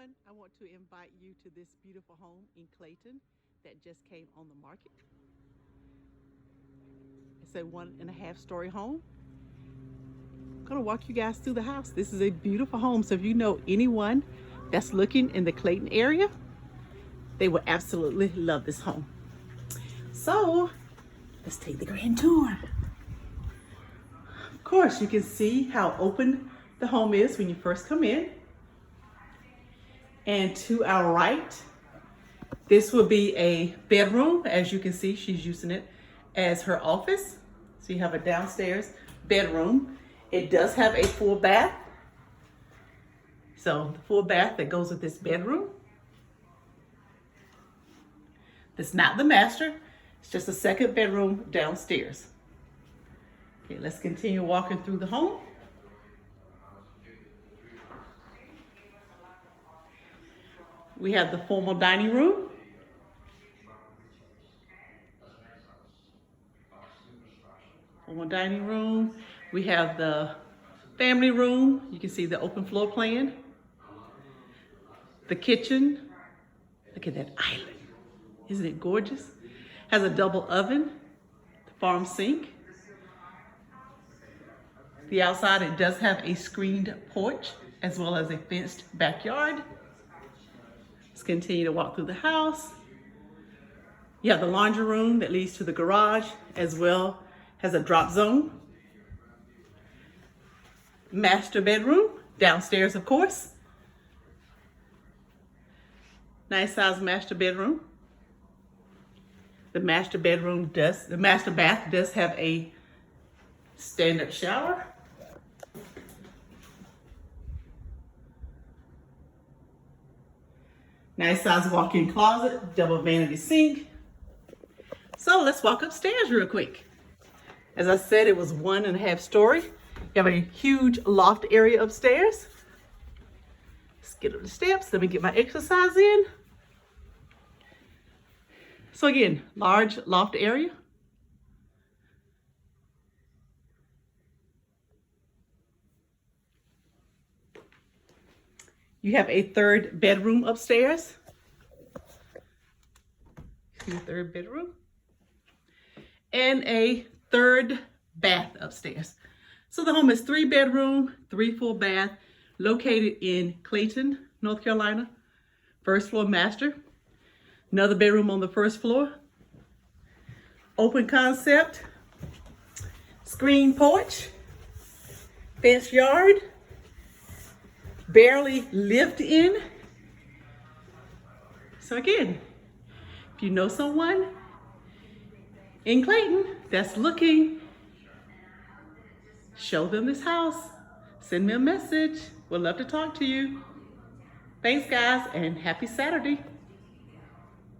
everyone. I want to invite you to this beautiful home in Clayton that just came on the market. It's a 1.5-story home. I'm gonna walk you guys through the house. This is a beautiful home. So if you know anyone that's looking in the Clayton area, they will absolutely love this home. So let's take the grand tour. Of course, you can see how open the home is when you first come in. And to our right, this will be a bedroom. As you can see, she's using it as her office. So you have a downstairs bedroom. It does have a full bath. So the full bath that goes with this bedroom. It's not the master. It's just a second bedroom downstairs. Okay, let's continue walking through the home. We have the formal dining room. Formal dining room. We have the family room. You can see the open floor plan. The kitchen. Look at that island. Isn't it gorgeous? Has a double oven, the farm sink. The outside, it does have a screened porch as well as a fenced backyard. Let's continue to walk through the house. You have the laundry room that leads to the garage, as well as a drop zone. Master bedroom, downstairs of course. Nice size master bedroom. The master bath does have a stand-up shower. Nice size walk-in closet, double vanity sink. So let's walk upstairs real quick. As I said, it was 1.5 story. You have a huge loft area upstairs. Let's get up the steps. Let me get my exercise in. So again, large loft area. You have a third bedroom upstairs. Third bedroom. And a third bath upstairs. So the home is 3 bedroom, 3 full bath, located in Clayton, North Carolina. First floor master. Another bedroom on the first floor. Open concept. Screen porch. Fenced yard. Barely lived in. So again, if you know someone in Clayton that's looking, show them this house. Send me a message. We'd love to talk to you. Thanks guys, and happy Saturday.